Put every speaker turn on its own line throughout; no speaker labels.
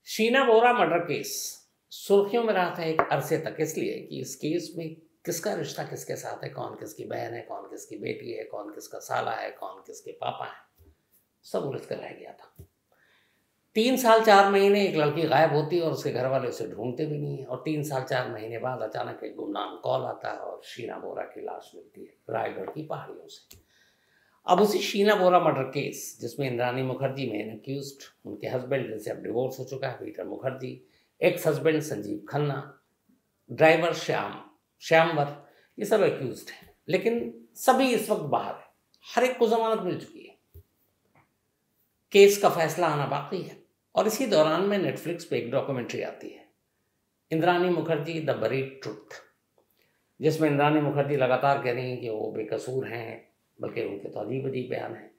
शीना बोरा murder case सुर्खियों में रहा था एक अरसे तक, इसलिए कि इस केस में किसका रिश्ता किसके साथ है, कौन किसकी बहन है, कौन किसकी बेटी है, कौन किसका साला है, कौन किसके पापा है, सब उलझ कर रह गया था। 3 साल 4 महीने एक लड़की गायब होती और उसके घर वाले उसे ढूंढते भी नहीं है, और 3 साल 4 महीने बाद अचानक एक गुमनाम कॉल आता है और शीना बोरा की लाश मिलती है रायगढ़ की पहाड़ियों से। अब उसी शीना बोरा मर्डर केस, जिसमें इंद्राणी मुखर्जी मेन अक्यूज्ड, उनके हस्बैंड जिनसे अब डिवोर्स हो चुका है Peter Mukherjee, ex husband Sanjeev Khanna, driver Shyamvar, ये सब अक्यूज्ड हैं। लेकिन सभी इस वक्त बाहर है, हर एक को जमानत मिल चुकी है, केस का फैसला आना बाकी है। और इसी दौरान में नेटफ्लिक्स पे एक डॉक्यूमेंट्री आती है, Indrani Mukherjee the buried truth, जिसमें इंद्राणी मुखर्जी लगातार कह रही हैं कि वो बेकसूर हैं, बल्कि उनके तो अजीब अजीब बयान है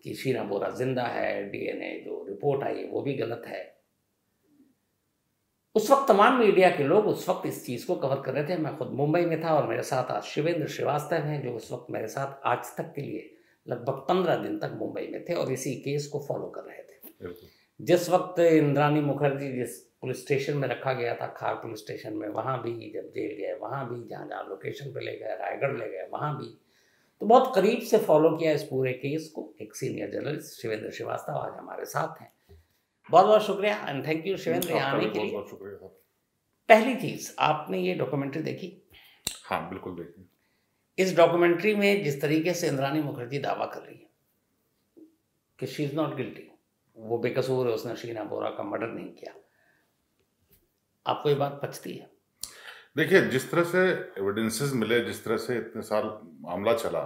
कि शीना बोरा जिंदा है, डीएनए जो रिपोर्ट आई है वो भी गलत है। उस वक्त तमाम मीडिया के लोग उस वक्त इस चीज़ को कवर कर रहे थे। मैं खुद मुंबई में था और मेरे साथ आज शिवेंद्र श्रीवास्तव हैं, जो उस वक्त मेरे साथ आज तक के लिए लगभग 15 दिन तक मुंबई में थे और इसी केस को फॉलो कर रहे थे। जिस वक्त इंद्राणी मुखर्जी जिस पुलिस स्टेशन में रखा गया था, खार पुलिस स्टेशन में, वहाँ भी, जब जेल गए वहाँ भी, जहाँ जहाँ लोकेशन पे ले गए, रायगढ़ ले गए वहाँ भी, तो बहुत करीब से फॉलो किया इस पूरे केस को एक सीनियर जर्नलिस्ट शिवेंद्र श्रीवास्तव आज हमारे साथ हैं। बहुत बहुत शुक्रिया एंड थैंक यू शिवेंद्र यहाँ आने के लिए।
बहुत शुक्रिया।
पहली चीज़, आपने ये डॉक्यूमेंट्री देखी?
हाँ बिल्कुल देखी।
इस डॉक्यूमेंट्री में जिस तरीके से इंद्राणी मुखर्जी दावा कर रही है कि शी इज़ नॉट गिल्टी, वो बेकसूर है, उसने शीना बोरा का मर्डर नहीं किया, आपको ये बात पचती है?
देखिए, जिस तरह से एविडेंसेस मिले, जिस तरह से इतने साल मामला चला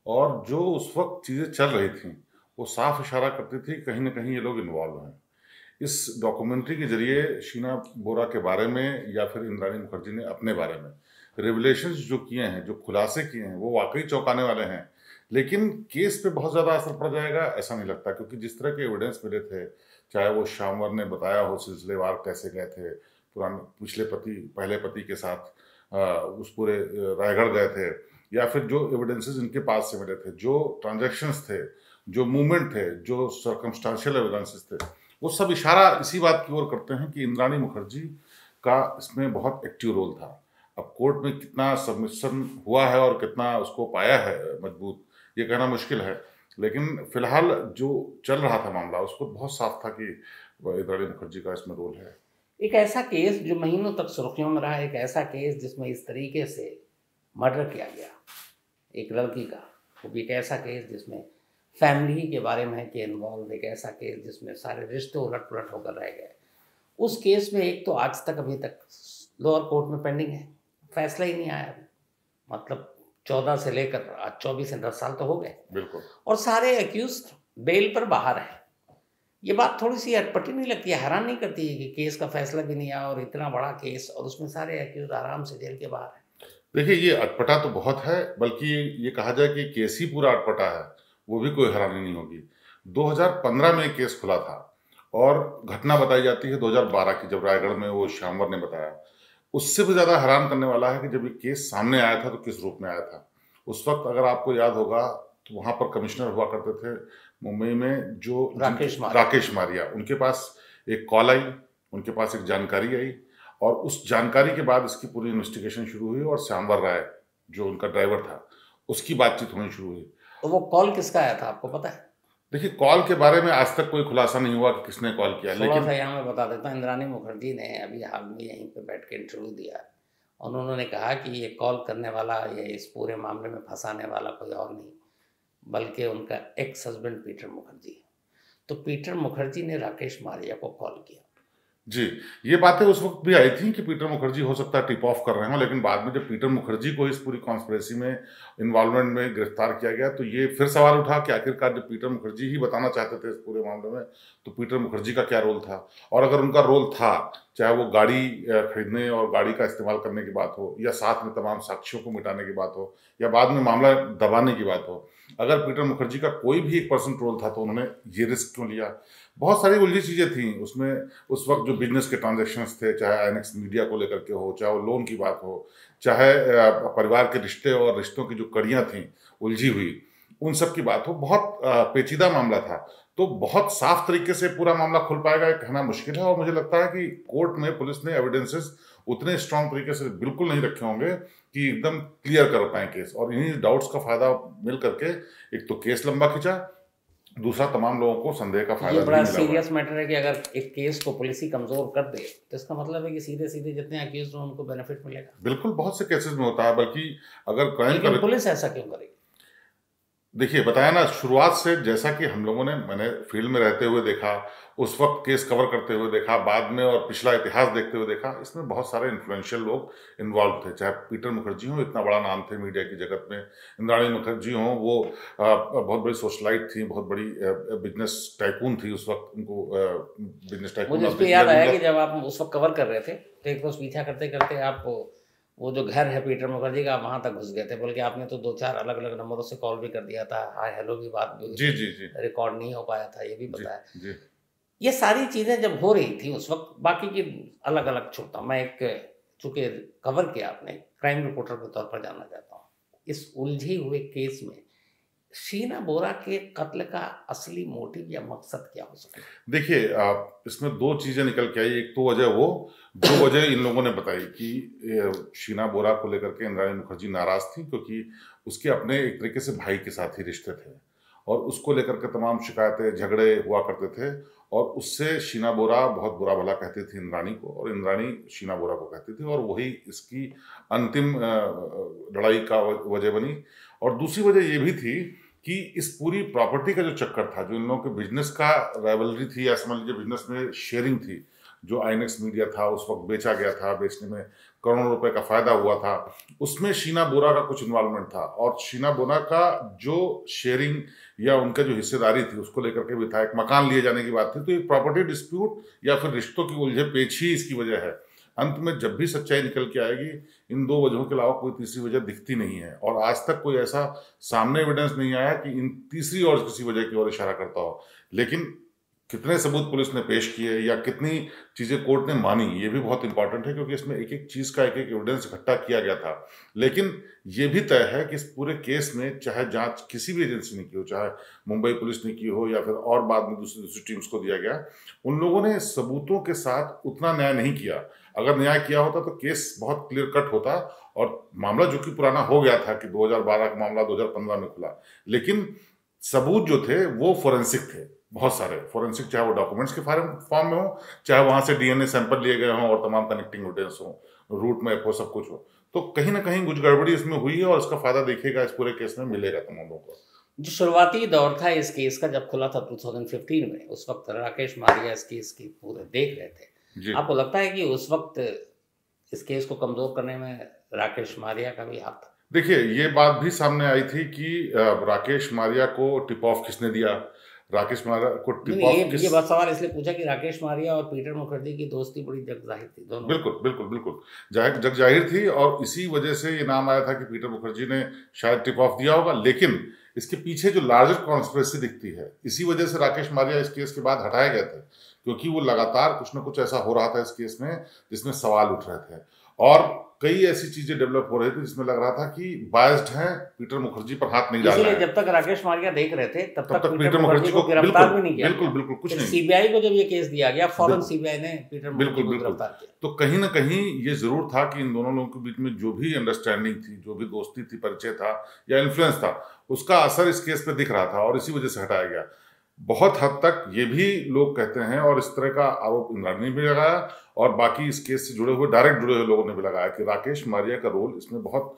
और जो उस वक्त चीज़ें चल रही थी, वो साफ इशारा करती थी कहीं ना कहीं ये लोग इन्वॉल्व हैं। इस डॉक्यूमेंट्री के जरिए शीना बोरा के बारे में या फिर इंद्राणी मुखर्जी ने अपने बारे में रिवलेशंस जो किए हैं, जो खुलासे किए हैं, वो वाकई चौंकाने वाले हैं। लेकिन केस पे बहुत ज़्यादा असर पड़ जाएगा ऐसा नहीं लगता, क्योंकि जिस तरह के एविडेंस मिले थे, चाहे वो श्यामवर ने बताया हो सिलसिलेवार कैसे गए थे, पुराने पिछले पहले पति के साथ उस पूरे रायगढ़ गए थे, या फिर जो एविडेंसेस इनके पास से मिले थे, जो ट्रांजैक्शंस थे, जो मूवमेंट थे, जो सर्कमस्टांशियल एविडेंसेस थे, वो सब इशारा इसी बात की ओर करते हैं कि इंद्राणी मुखर्जी का इसमें बहुत एक्टिव रोल था। अब कोर्ट में कितना सबमिशन हुआ है और कितना उसको पाया है मजबूत, ये कहना मुश्किल है, लेकिन फिलहाल जो चल रहा था मामला, उसको बहुत साफ था कि इंद्राणी मुखर्जी का इसमें रोल है।
एक ऐसा केस जो महीनों तक सुर्खियों में रहा, एक ऐसा केस जिसमें इस तरीके से मर्डर किया गया एक लड़की का, वो भी एक ऐसा केस जिसमें फैमिली के बारे में है कि इन्वॉल्व, एक ऐसा केस जिसमें सारे रिश्ते उलट पुलट होकर रह गए। उस केस में एक तो आज तक अभी तक लोअर कोर्ट में पेंडिंग है, फैसला ही नहीं आया, मतलब 14 से लेकर आज 24 से 10 साल तो हो गए।
बिल्कुल।
और सारे एक्यूज्ड बेल पर बाहर हैं। ये बात थोड़ी सी अटपटी नहीं लगती है, हैरान नहीं करती है कि केस का फैसला भी नहीं आया और इतना बड़ा केस और उसमें सारे एक्यूज आराम से जेल के बाहर हैं?
देखिए, ये अटपटा तो बहुत है, बल्कि ये कहा जाए कि केस ही पूरा अटपटा है, वो भी कोई हैरानी नहीं होगी। 2015 में केस खुला था और घटना बताई जाती है 2012 की, जब रायगढ़ में वो श्यामवर ने बताया। उससे भी ज़्यादा हैरान करने वाला है कि जब ये केस सामने आया था तो किस रूप में आया था। उस वक्त अगर आपको याद होगा तो वहाँ पर कमिश्नर हुआ करते थे मुंबई में, जो राकेश मारिया, उनके पास एक कॉल आई, उनके पास एक जानकारी आई और उस जानकारी के बाद इसकी पूरी इन्वेस्टिगेशन शुरू हुई और श्यामवर राय जो उनका ड्राइवर था, उसकी बातचीत होनी शुरू हुई।
तो वो कॉल किसका आया था आपको पता है?
देखिए, कॉल के बारे में आज तक कोई खुलासा नहीं हुआ कि किसने कॉल किया,
लेकिन यहाँ मैं बता देता हूँ, इंद्राणी मुखर्जी ने अभी हाल में यहीं पे बैठ के इंटरव्यू दिया और उन्होंने कहा कि ये कॉल करने वाला, ये इस पूरे मामले में फंसाने वाला कोई और नहीं बल्कि उनका एक्स हस्बैंड पीटर मुखर्जी है। तो पीटर मुखर्जी ने राकेश मारिया को कॉल किया।
जी, ये बातें उस वक्त भी आई थी कि पीटर मुखर्जी हो सकता है टिप ऑफ कर रहे हो, लेकिन बाद में जब पीटर मुखर्जी को इस पूरी कॉन्स्पिरेसी में इन्वॉल्वमेंट में गिरफ्तार किया गया तो ये फिर सवाल उठा कि आखिरकार जब पीटर मुखर्जी ही बताना चाहते थे इस पूरे मामले में, तो पीटर मुखर्जी का क्या रोल था। और अगर उनका रोल था, चाहे वो गाड़ी खरीदने और गाड़ी का इस्तेमाल करने की बात हो, या साथ में तमाम साक्ष्यों को मिटाने की बात हो, या बाद में मामला दबाने की बात हो, अगर पीटर मुखर्जी का कोई भी 1% रोल था तो उन्होंने ये रिस्क क्यों लिया। बहुत सारी उलझी चीज़ें थी उसमें। उस वक्त जो बिजनेस के ट्रांजैक्शंस थे, चाहे आईएनएक्स मीडिया को लेकर के हो, चाहे वो लोन की बात हो, चाहे परिवार के रिश्ते और रिश्तों की जो कड़ियाँ थी उलझी हुई, उन सब की बात हो, बहुत पेचीदा मामला था। तो बहुत साफ तरीके से पूरा मामला खुल पाएगा ये कहना मुश्किल है। और मुझे लगता है कि कोर्ट में पुलिस ने एविडेंसेस उतने स्ट्रांग तरीके से बिल्कुल नहीं रखे होंगे कि एकदम क्लियर कर पाए केस, और इन्हीं डाउट्स का फायदा मिल करके एक तो केस लंबा खिंचा, दूसरा तमाम लोगों को संदेह का फायदा
ये बड़ा
भी मिला।
सीरियस मैटर है कि अगर एक केस को पुलिस ही कमजोर कर दे तो इसका मतलब है कि सीधे सीधे जितने अक्यूज हैं उनको बेनिफिट मिलेगा।
बिल्कुल, बहुत से केसेस में होता है, बल्कि अगर क्राइम
लेकिन पुलिस ऐसा क्यों करेगी?
देखिए, बताया ना शुरुआत से, जैसा कि हम लोगों ने, मैंने फील्ड में रहते हुए देखा, उस वक्त केस कवर करते हुए देखा, बाद में और पिछला इतिहास देखते हुए देखा, इसमें बहुत सारे इन्फ्लुएंशियल लोग इन्वॉल्व थे। चाहे पीटर मुखर्जी हों, इतना बड़ा नाम थे मीडिया की जगत में, इंद्राणी मुखर्जी हों, वो बहुत बड़ी सोशलाइट थी, बहुत बड़ी बिजनेस टाइकून थी उस वक्त, उनको बिजनेस टाइकून।
मुझे इस पे याद आया कि जब आप उस वक्त कवर कर रहे थे तो एक रोज पीछा करते करते आप वो जो घर है पीटर मुखर्जी का, वहां तक घुस गए थे, बल्कि आपने तो 2-4 अलग अलग नंबरों से कॉल भी कर दिया था, हाय हेलो भी बात भी हुई,
जी जी जी,
रिकॉर्ड नहीं हो पाया था, ये भी
जी
बताया।
जी।
ये सारी चीजें जब हो रही थी उस वक्त, बाकी की अलग अलग छोड़ता, मैं एक चूंकि कवर किया आपने, क्राइम रिपोर्टर के तौर पर जानना चाहता हूँ, इस उलझे हुए केस में शीना बोरा के कत्ल का असली मोटिव या मकसद क्या हो सकता है?
देखिए, इसमें दो चीजें निकल के आई। एक तो वजह वो जो वजह इन लोगों ने बताई कि शीना बोरा को लेकर के इंद्राणी मुखर्जी नाराज थी, क्योंकि उसके अपने एक तरीके से भाई के साथ ही रिश्ते थे, और उसको लेकर के तमाम शिकायतें झगड़े हुआ करते थे, और उससे शीना बोरा बहुत बुरा भला कहती थी इंद्राणी को, और इंद्राणी शीना बोरा को कहती थी, और वही इसकी अंतिम लड़ाई का वजह बनी। और दूसरी वजह ये भी थी कि इस पूरी प्रॉपर्टी का जो चक्कर था, जो इन लोगों के बिजनेस का राइवलरी थी, या समझ लीजिए बिजनेस में शेयरिंग थी, जो आईएनएक्स मीडिया था उस वक्त बेचा गया था, बेचने में करोड़ों रुपए का फायदा हुआ था, उसमें शीना बोरा का कुछ इन्वॉल्वमेंट था। और शीना बोरा का जो शेयरिंग या उनका जो हिस्सेदारी थी उसको लेकर के भी था, एक मकान लिए जाने की बात थी। तो एक प्रॉपर्टी डिस्प्यूट या फिर रिश्तों की उलझे पेच ही इसकी वजह है। अंत में जब भी सच्चाई निकल के आएगी, इन दो वजहों के अलावा कोई तीसरी वजह दिखती नहीं है, और आज तक कोई ऐसा सामने एविडेंस नहीं आया कि इन तीसरी और किसी वजह की ओर इशारा करता हो। लेकिन कितने सबूत पुलिस ने पेश किए या कितनी चीजें कोर्ट ने मानी, ये भी बहुत इंपॉर्टेंट है, क्योंकि इसमें एक एक चीज का एक एक एविडेंस इकट्ठा किया गया था। लेकिन ये भी तय है कि इस पूरे केस में चाहे जांच किसी भी एजेंसी ने की हो, चाहे मुंबई पुलिस ने की हो या फिर और बाद में दूसरी दूसरी टीम्स को दिया गया, उन लोगों ने सबूतों के साथ उतना न्याय नहीं किया। अगर न्याय किया होता तो केस बहुत क्लियर कट होता, और मामला जो कि पुराना हो गया था कि 2012 का मामला 2015 में खुला, लेकिन सबूत जो थे वो फोरेंसिक थे, बहुत सारे फोरेंसिक, चाहे वो डॉक्यूमेंट्स के फॉर्म में हो, चाहे वहां से डीएनए सैंपल लिए गए हों, और तमाम कनेक्टिंग एविडेंस हो, रूट मैप हो, सब कुछ हो। तो कहीं ना कहीं कुछ गड़बड़ी इसमें हुई है, और इसका फायदा देखिएगा इस पूरे केस में मिलेगा तमाम लोगों को।
जो शुरुआती दौर था इस केस का जब खुला था 2015 में, उस वक्त राकेश मारिया इस केस की पूरे देख रहे थे। आपको लगता है कि उस वक्त इस केस को कमजोर करने में राकेश मारिया का भी हाथ था?
देखिए, ये बात भी सामने आई थी कि राकेश मारिया को टिप ऑफ किसने दिया, राकेश मारिया को टिप ऑफ
ये बात सवाल इसलिए पूछा कि राकेश मारिया और पीटर मुखर्जी की दोस्ती बड़ी जग जाहिर थी दोनों।
बिल्कुल बिल्कुल बिल्कुल, जग जाहिर थी, और इसी वजह से ये नाम आया था कि पीटर मुखर्जी ने शायद टिप ऑफ दिया होगा। लेकिन इसके पीछे जो लार्जर कॉन्स्पिरेसी दिखती है, इसी वजह से राकेश मारिया इस केस के बाद हटाए गए थे, क्योंकि वो लगातार कुछ ना कुछ ऐसा हो रहा था इस केस में जिसमें सवाल उठ रहे थे, और कई ऐसी चीजें डेवलप हो रही थी जिसमें लग रहा था कि बायस्ड हैं, पीटर मुखर्जी पर हाथ नहीं डालना है।
जब तक राकेश मारिया देख रहे थे तब तक
पीटर मुखर्जी को
गिरफ्तार भी नहीं किया।
बिल्कुल बिल्कुल कुछ नहीं।
सीबीआई को जब ये केस दिया गया, फौरन सीबीआई ने पीटर मुखर्जी को गिरफ्तार किया।
तो कहीं ना कहीं ये जरूर था कि इन दोनों लोगों के बीच में जो भी अंडरस्टैंडिंग थी, जो भी दोस्ती थी, परिचय था या इन्फ्लुएंस था, उसका असर इस केस पे दिख रहा था, और इसी वजह से हटाया गया। बहुत हद तक ये भी लोग कहते हैं, और इस तरह का आरोप इंद्राणी ने भी लगाया, और बाकी इस केस से जुड़े हुए, डायरेक्ट जुड़े हुए लोगों ने भी लगाया कि राकेश मारिया का रोल इसमें बहुत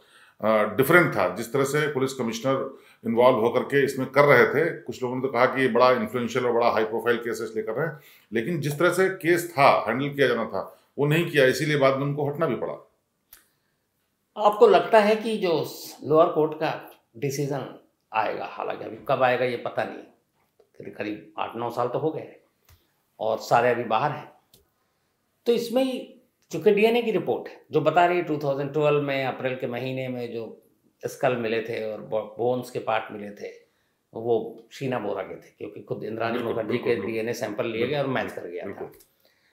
डिफरेंट था। जिस तरह से पुलिस कमिश्नर इन्वॉल्व होकर के इसमें कर रहे थे, कुछ लोगों ने तो कहा कि ये बड़ा इन्फ्लुएंशियल और बड़ा हाई प्रोफाइल केस इसलिए कर रहे हैं, लेकिन जिस तरह से केस था, हैंडल किया जाना था, वो नहीं किया, इसीलिए बाद में उनको हटना भी पड़ा।
आपको लगता है कि जो लोअर कोर्ट का डिसीजन आएगा, हालांकि अभी कब आएगा ये पता नहीं, करीब 8-9 साल तो हो गए और सारे अभी बाहर हैं, तो इसमें चूंकि डीएनए की रिपोर्ट है जो बता रही है 2012 में अप्रैल के महीने में जो स्कल मिले थे और बोन्स के पार्ट मिले थे वो शीना बोरा के थे, क्योंकि खुद इंद्राणी मुखर्जी के डीएनए सैंपल लिए गए और मैच कर गया था।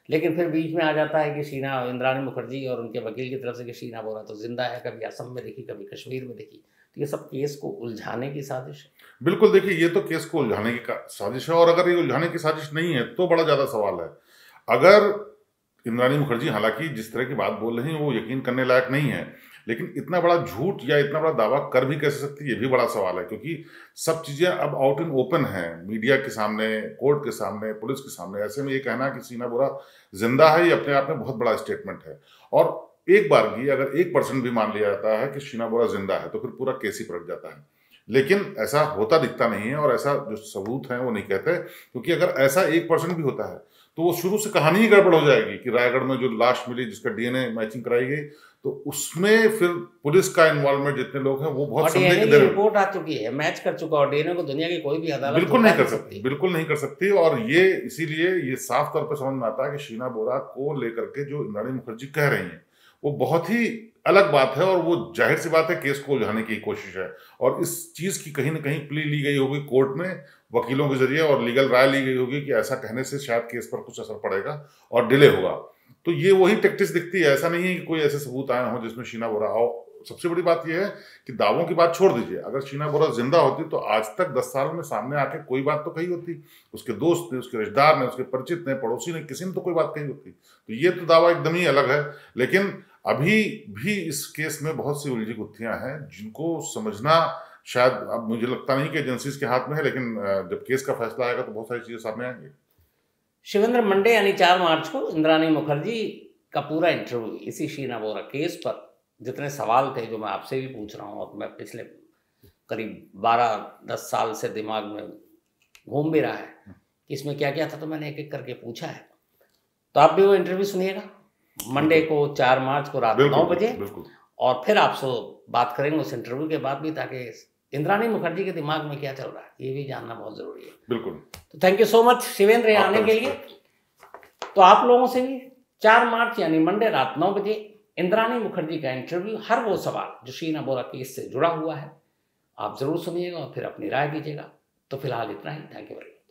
लेकिन फिर बीच में आ जाता है कि इंद्राणी मुखर्जी और उनके वकील की तरफ से कि शीना बोरा तो जिंदा है, कभी असम में दिखी, कभी कश्मीर में दिखी, तो ये सब केस को उलझाने की साजिश है।
बिल्कुल, देखिए ये तो केस को उलझाने की साजिश है, और अगर ये उलझाने की साजिश नहीं है तो बड़ा ज्यादा सवाल है। अगर इंद्राणी मुखर्जी हालांकि जिस तरह की बात बोल रही है वो यकीन करने लायक नहीं है, लेकिन इतना बड़ा झूठ या इतना बड़ा दावा कर भी कैसे सकती है, ये भी बड़ा सवाल है। क्योंकि सब चीजें अब आउट इन ओपन है, मीडिया के सामने, कोर्ट के सामने, पुलिस के सामने। ऐसे में ये कहना कि शीना बोरा जिंदा है, ये अपने आप में बहुत बड़ा स्टेटमेंट है। और एक बार की अगर 1% भी मान लिया जाता है कि शीना बोरा जिंदा है तो फिर पूरा केस ही पलट जाता है। लेकिन ऐसा होता दिखता नहीं है, और ऐसा जो सबूत है वो नहीं कहते। क्योंकि अगर ऐसा 1% भी होता है तो वो शुरू से कहानी ही गड़बड़ हो जाएगी कि रायगढ़ में जो लाश मिली जिसका डीएनए मैचिंग कराई गई, तो उसमें फिर पुलिस का इन्वॉल्वमेंट जितने लोग हैं वो बहुत संदेह के दर
रिपोर्ट आ चुकी है, मैच कर चुका, और डीएनए को दुनिया की कोई भी अदालत
बिल्कुल नहीं कर सकती, बिल्कुल नहीं कर सकती। और ये इसीलिए ये साफ तौर पर समझ में आता है कि शीना बोरा को लेकर के जो इंद्राणी मुखर्जी कह रही हैं वो बहुत ही अलग बात है, और वो जाहिर सी बात है केस को उलझाने की कोशिश है। और इस चीज की कहीं ना कहीं प्ली ली गई होगी कोर्ट में वकीलों के जरिए, और लीगल राय ली गई होगी कि ऐसा कहने से शायद केस पर कुछ असर पड़ेगा और डिले होगा। तो ये वही टैक्टिक्स दिखती है। ऐसा नहीं है कि कोई ऐसे सबूत आए हों जिसमें शीना बोरा आओ। सबसे बड़ी बात यह है कि दावों की बात छोड़ दीजिए, अगर शीना बोरा जिंदा होती तो आज तक 10 साल में सामने आके कोई बात तो कही होती, उसके दोस्त ने, उसके रिश्तेदार ने, उसके परिचित ने, पड़ोसी ने, किसी ने तो कोई बात कही होती। तो ये तो दावा एकदम ही अलग है। लेकिन अभी भी इस केस में बहुत सी उलझी गुत्थियां हैं जिनको समझना शायद अब मुझे लगता नहीं कि एजेंसीज के हाथ में है, लेकिन जब केस का फैसला आएगा तो बहुत सारी चीजें सामने आएंगी।
शिवेंद्र, मंडे यानी 4 मार्च को इंद्राणी मुखर्जी का पूरा इंटरव्यू इसी शीना बोरा केस पर, जितने सवाल थे जो मैं आपसे भी पूछ रहा हूँ और मैं पिछले करीब 12-10 साल से दिमाग में घूम भी रहा है कि इसमें क्या क्या था, तो मैंने एक एक करके पूछा है। तो आप भी वो इंटरव्यू सुनिएगा मंडे को 4 मार्च को रात 9 बजे, और फिर आपसे बात करेंगे उस इंटरव्यू के बाद भी, ताकि इंद्राणी मुखर्जी के दिमाग में क्या चल रहा है ये भी जानना बहुत जरूरी है।
बिल्कुल।
तो thank you so much Shivendra यहाँ आने के लिए। तो आप लोगों से भी 4 मार्च यानी मंडे रात 9 बजे इंद्राणी मुखर्जी का इंटरव्यू, हर वो सवाल जो शीना बोरा केस से जुड़ा हुआ है, आप जरूर सुनिएगा और फिर अपनी राय दीजिएगा। तो फिलहाल इतना ही। Thank you very much.